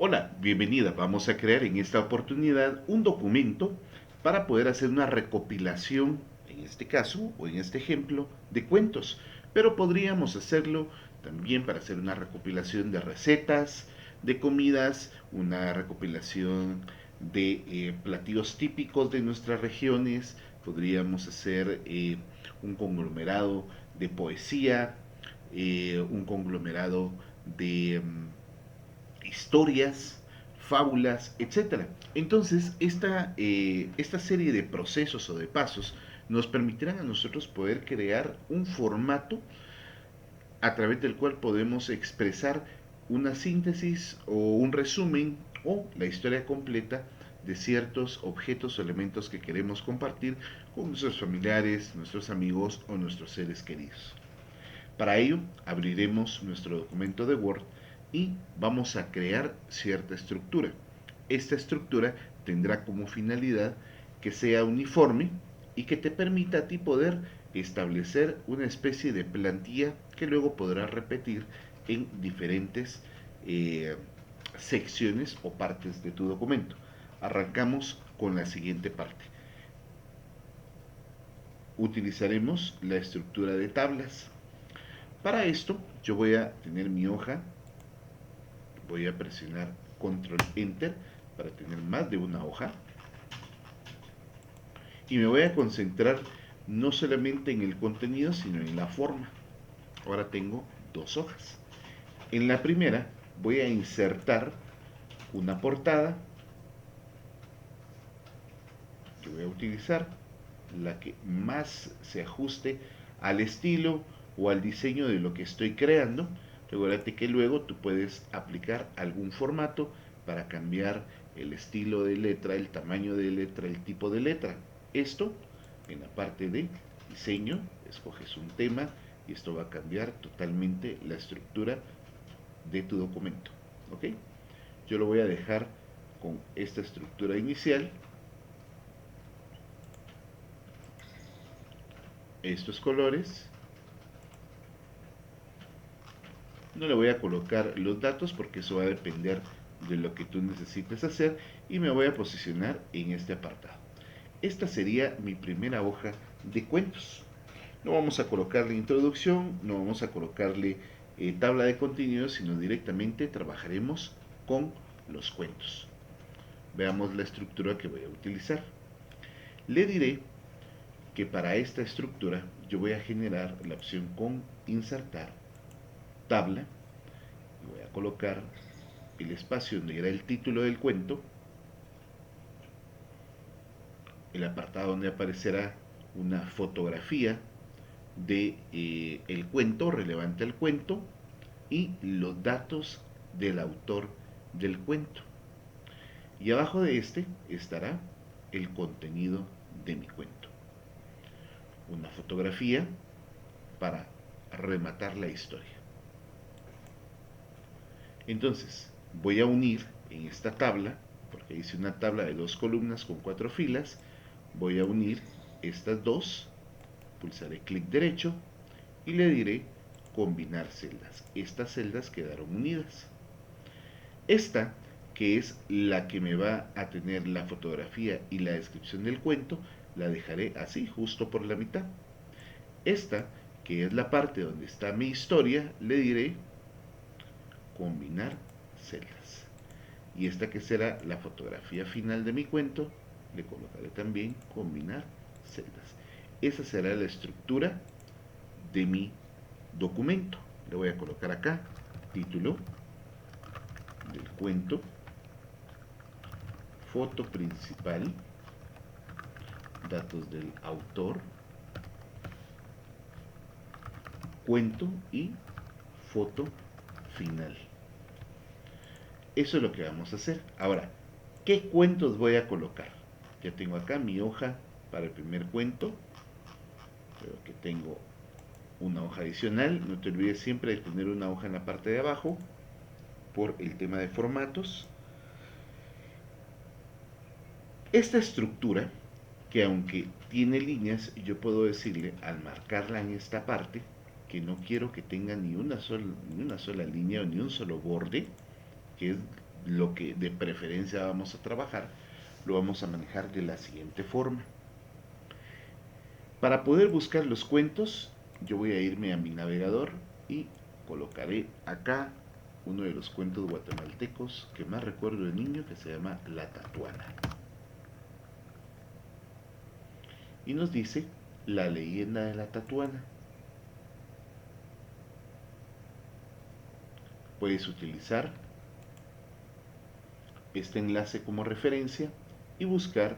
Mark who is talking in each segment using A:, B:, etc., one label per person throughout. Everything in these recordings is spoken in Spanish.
A: Hola, bienvenida. Vamos a crear en esta oportunidad un documento para poder hacer una recopilación, en este caso o en este ejemplo, de cuentos. Pero podríamos hacerlo también para hacer una recopilación de recetas, de comidas, una recopilación de platillos típicos de nuestras regiones. Podríamos hacer un conglomerado de poesía, un conglomerado de historias, fábulas, etcétera. Entonces, esta serie de procesos o de pasos nos permitirán a nosotros poder crear un formato a través del cual podemos expresar una síntesis o un resumen o la historia completa de ciertos objetos o elementos que queremos compartir con nuestros familiares, nuestros amigos o nuestros seres queridos. Para ello, abriremos nuestro documento de Word y vamos a crear cierta estructura. Esta estructura tendrá como finalidad que sea uniforme y que te permita a ti poder establecer una especie de plantilla que luego podrás repetir en diferentes eh, secciones o partes de tu documento. Arrancamos con la siguiente parte. Utilizaremos la estructura de tablas. Para esto yo voy a tener mi hoja, voy a presionar control enter para tener más de una hoja y me voy a concentrar no solamente en el contenido sino en la forma. Ahora tengo dos hojas. En la primera voy a insertar una portada que voy a utilizar, la que más se ajuste al estilo o al diseño de lo que estoy creando. Recuerda que luego tú puedes aplicar algún formato para cambiar el estilo de letra, el tamaño de letra, el tipo de letra. Esto en la parte de diseño, escoges un tema y esto va a cambiar totalmente la estructura de tu documento. ¿Ok? Yo lo voy a dejar con esta estructura inicial. Estos colores. No le voy a colocar los datos porque eso va a depender de lo que tú necesites hacer y me voy a posicionar en este apartado. Esta sería mi primera hoja de cuentos. No vamos a colocarle introducción, no vamos a colocarle tabla de contenidos, sino directamente trabajaremos con los cuentos. Veamos la estructura que voy a utilizar. Le diré que para esta estructura yo voy a generar la opción con insertar tabla y voy a colocar el espacio donde irá el título del cuento, el apartado donde aparecerá una fotografía de el cuento, relevante al cuento, y los datos del autor del cuento. Y abajo de este estará el contenido de mi cuento. Una fotografía para rematar la historia. Entonces, voy a unir en esta tabla, porque hice una tabla de dos columnas con cuatro filas, voy a unir estas dos, pulsaré clic derecho y le diré combinar celdas. Estas celdas quedaron unidas. Esta, que es la que me va a tener la fotografía y la descripción del cuento, la dejaré así, justo por la mitad. Esta, que es la parte donde está mi historia, le diré combinar celdas. Y esta que será la fotografía final de mi cuento, le colocaré también combinar celdas. Esa será la estructura de mi documento. Le voy a colocar acá título del cuento, foto principal, datos del autor, cuento y foto final. Eso es lo que vamos a hacer. Ahora, ¿qué cuentos voy a colocar? Ya tengo acá mi hoja para el primer cuento. Creo que tengo una hoja adicional. No te olvides siempre de tener una hoja en la parte de abajo por el tema de formatos. Esta estructura, que aunque tiene líneas, yo puedo decirle al marcarla en esta parte que no quiero que tenga ni una sola línea o ni un solo borde, que es lo que de preferencia vamos a trabajar, lo vamos a manejar de la siguiente forma. Para poder buscar los cuentos, yo voy a irme a mi navegador y colocaré acá uno de los cuentos guatemaltecos que más recuerdo de niño, que se llama La Tatuana. Y nos dice la leyenda de la Tatuana. Puedes utilizar este enlace como referencia y buscar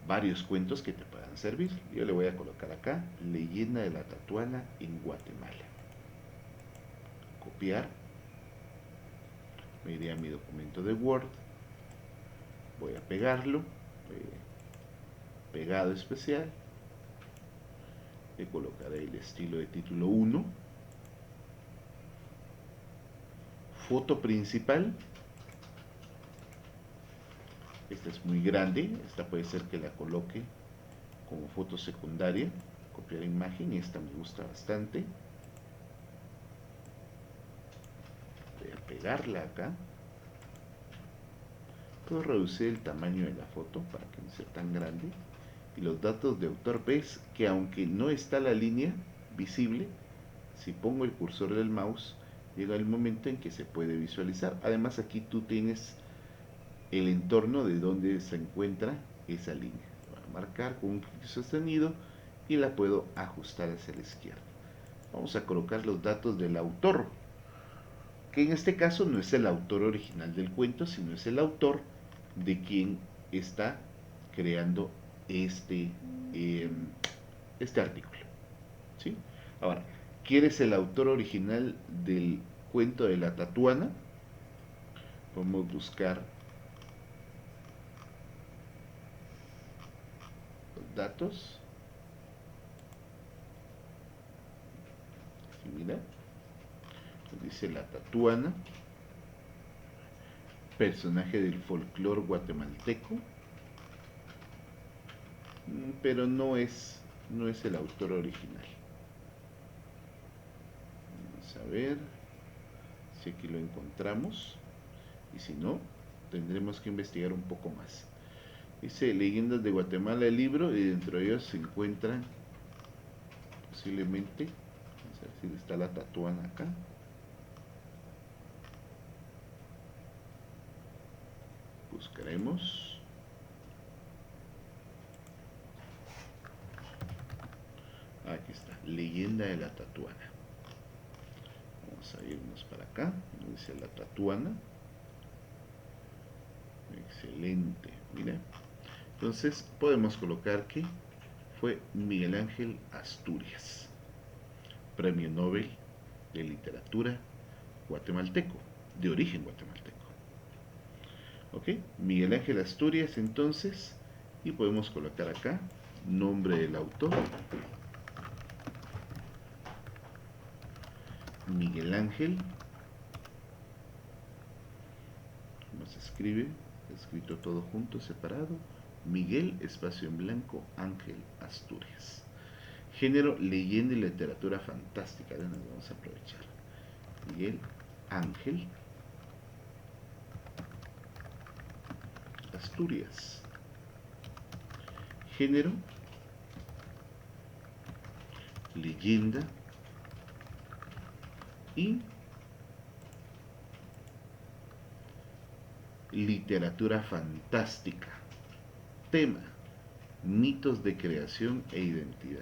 A: varios cuentos que te puedan servir. Yo le voy a colocar acá leyenda de la Tatuana en Guatemala. Copiar. Me iré a mi documento de Word. Voy a pegarlo. Pegado especial. Le colocaré el estilo de título 1. Foto principal. Esta es muy grande. Esta puede ser que la coloque como foto secundaria. Copiar imagen. Esta me gusta bastante. Voy a pegarla acá. Puedo reducir el tamaño de la foto para que no sea tan grande. Y los datos de autor, ves que aunque no está la línea visible, si pongo el cursor del mouse, llega el momento en que se puede visualizar. Además, aquí tú tienes el entorno de donde se encuentra esa línea. Voy a marcar con un clic sostenido y la puedo ajustar hacia la izquierda. Vamos a colocar los datos del autor, que en este caso no es el autor original del cuento, sino es el autor de quien está creando eh, este artículo. ¿Sí? Ahora, ¿quieres el autor original del cuento de la Tatuana? Vamos a buscar los datos. Y mira, dice la Tatuana, personaje del folclore guatemalteco, pero no es el autor original. Vamos a ver si aquí lo encontramos, y si no, tendremos que investigar un poco más. Dice Leyendas de Guatemala el libro, y dentro de ellos se encuentran posiblemente, vamos a ver si está la Tatuana acá. Buscaremos. Aquí está, Leyenda de la Tatuana. Vamos a irnos para acá, dice la Tatuana. Excelente, mira. Entonces podemos colocar que fue Miguel Ángel Asturias, Premio Nobel de Literatura guatemalteco, de origen guatemalteco. Ok, Miguel Ángel Asturias entonces, y podemos colocar acá nombre del autor, Miguel Ángel. ¿Cómo se escribe? Escrito todo junto, separado. Miguel, espacio en blanco, Ángel Asturias. Género, leyenda y literatura fantástica. Nos vamos a aprovechar. Miguel Ángel Asturias. Género, leyenda y literatura fantástica. Tema, mitos de creación e identidad.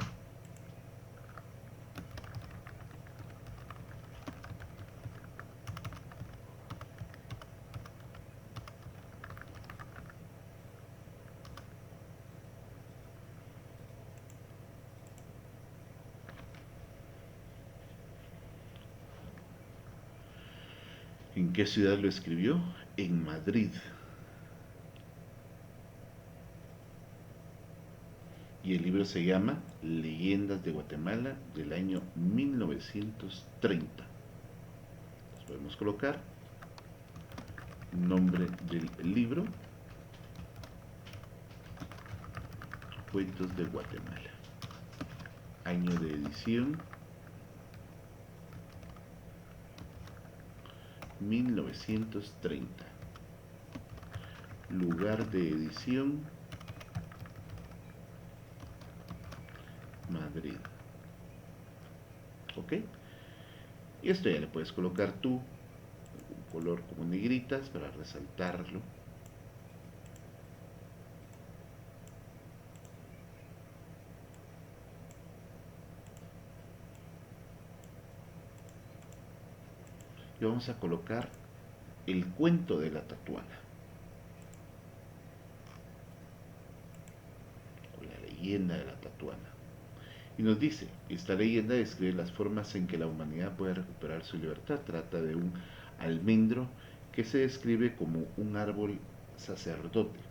A: ¿En qué ciudad lo escribió? En Madrid. Y el libro se llama Leyendas de Guatemala del año 1930. Entonces podemos colocar nombre del libro, Cuentos de Guatemala, año de edición 1930. lugar de edición, Madrid. Ok, y esto ya le puedes colocar tú un color como negritas para resaltarlo. Y vamos a colocar el cuento de la tatuana, o la leyenda de la tatuana. Y nos dice, esta leyenda describe las formas en que la humanidad puede recuperar su libertad. Trata de un almendro que se describe como un árbol sacerdote.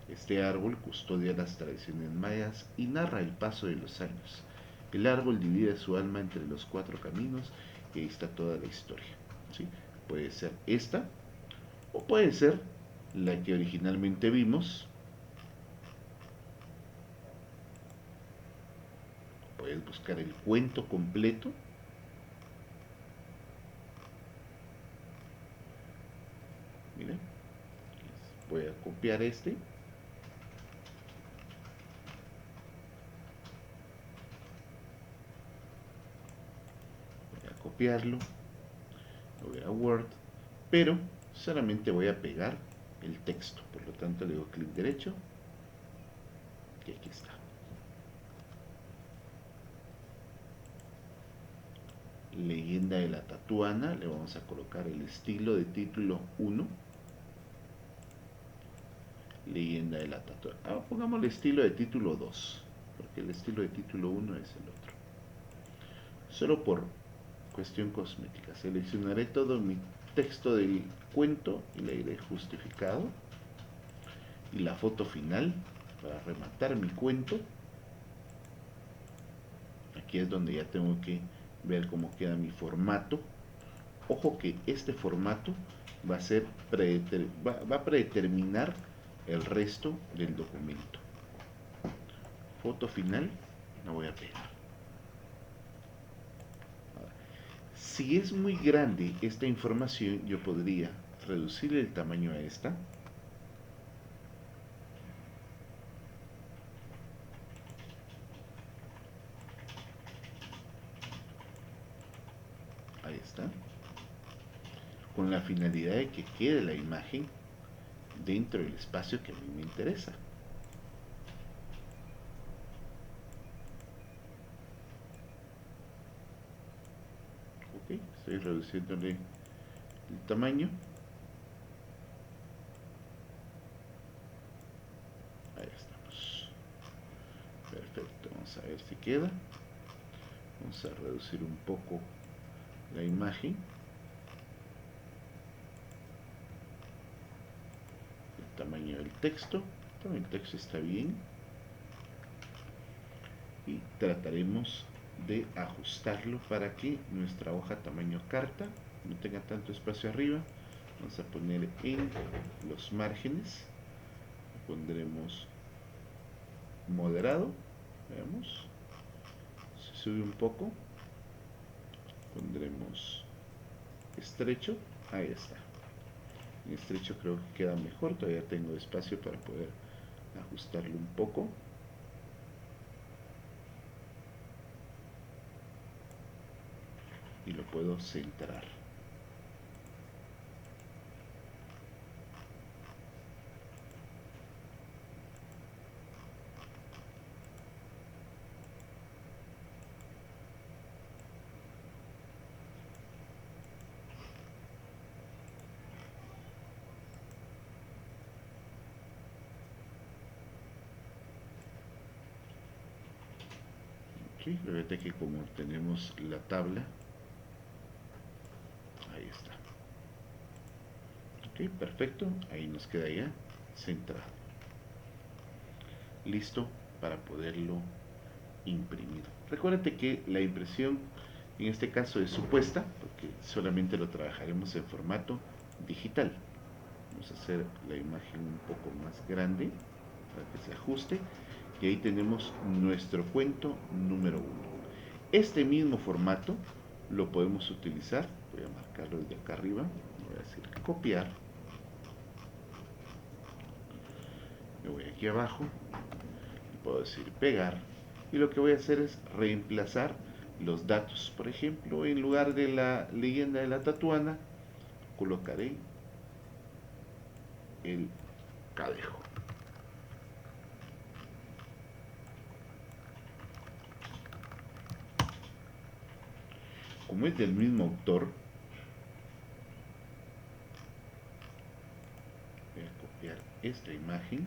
A: Este árbol custodia las tradiciones mayas y narra el paso de los años. El árbol divide su alma entre los cuatro caminos y ahí está toda la historia. ¿Sí? Puede ser esta o puede ser la que originalmente vimos. Puedes buscar el cuento completo. Miren, voy a copiar este. Voy a copiarlo. Lo voy a Word. Pero solamente voy a pegar el texto. Por lo tanto, le doy clic derecho. Y aquí está. Leyenda de la Tatuana. Le vamos a colocar el estilo de título 1. Leyenda de la Tatuana. Pongamos el estilo de título 2. Porque el estilo de título 1 es el otro. Solo por cuestión cosmética. Seleccionaré todo mi texto del cuento y le iré justificado. Y la foto final para rematar mi cuento. Aquí es donde ya tengo que ver cómo queda mi formato. Ojo que este formato va a ser va a predeterminar el resto del documento. Foto final, la voy a pegar. Ahora, si es muy grande esta información, yo podría reducir el tamaño a esta. Ahí está. Con la finalidad de que quede la imagen dentro del espacio que a mí me interesa. Ok, estoy reduciéndole el tamaño. Ahí estamos. Perfecto, vamos a ver si queda. Vamos a reducir un poco la imagen. El tamaño del texto. El texto está bien. Y trataremos de ajustarlo para que nuestra hoja tamaño carta no tenga tanto espacio arriba. Vamos a poner en los márgenes. Pondremos moderado. Veamos. Se sube un poco. Pondremos estrecho. Ahí está. En estrecho creo que queda mejor. Todavía tengo espacio para poder ajustarlo un poco. Y lo puedo centrar. Okay, fíjate que como tenemos la tabla, ahí está. Ok, perfecto, ahí nos queda ya centrado. Listo para poderlo imprimir. Recuérdate que la impresión en este caso es supuesta, porque solamente lo trabajaremos en formato digital. Vamos a hacer la imagen un poco más grande para que se ajuste. Y ahí tenemos nuestro cuento número 1. Este mismo formato lo podemos utilizar. Voy a marcarlo desde acá arriba. Voy a decir copiar. voy aquí abajo, puedo decir pegar, y lo que voy a hacer es reemplazar los datos. Por ejemplo, en lugar de la leyenda de la Tatuana, colocaré el Cadejo. Como es del mismo autor, voy a copiar esta imagen,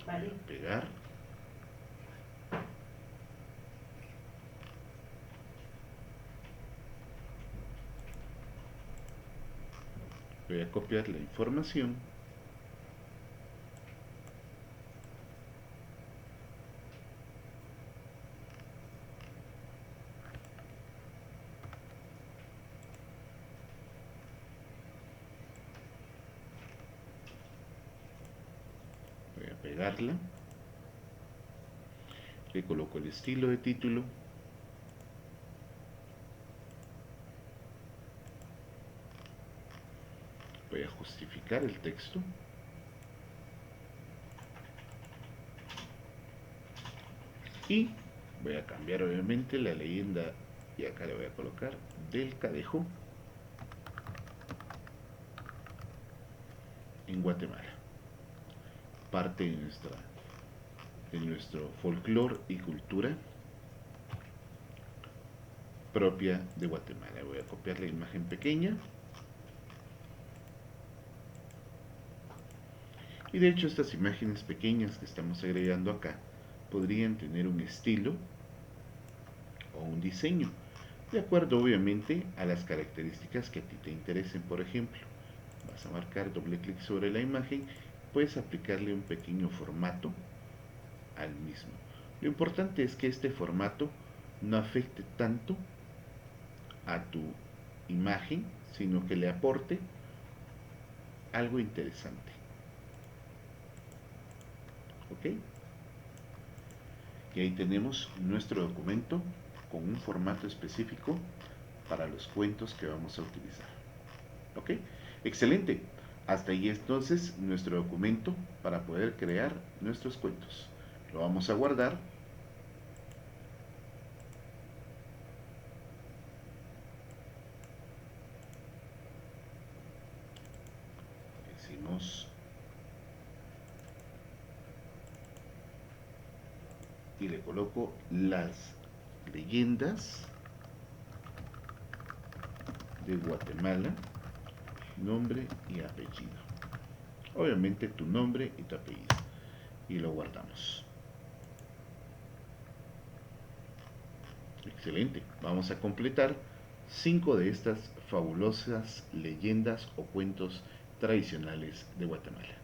A: voy a pegar, voy a copiar la información, voy a pegarla, le coloco el estilo de título, voy a justificar el texto, y voy a cambiar obviamente la leyenda, y acá le voy a colocar del Cadejo en Guatemala, parte de nuestro folclore y cultura propia de Guatemala. Voy a copiar la imagen pequeña, y de hecho estas imágenes pequeñas que estamos agregando acá podrían tener un estilo o un diseño, de acuerdo obviamente a las características que a ti te interesen. Por ejemplo, vas a marcar doble clic sobre la imagen, puedes aplicarle un pequeño formato al mismo. Lo importante es que este formato no afecte tanto a tu imagen, sino que le aporte algo interesante. ¿Ok? Y ahí tenemos nuestro documento con un formato específico para los cuentos que vamos a utilizar. ¿Ok? Excelente. Hasta ahí entonces nuestro documento para poder crear nuestros cuentos. Lo vamos a guardar. Decimos y le coloco las leyendas de Guatemala, nombre y apellido. Obviamente tu nombre y tu apellido. Y lo guardamos. Excelente. Vamos a completar 5 de estas fabulosas leyendas o cuentos tradicionales de Guatemala.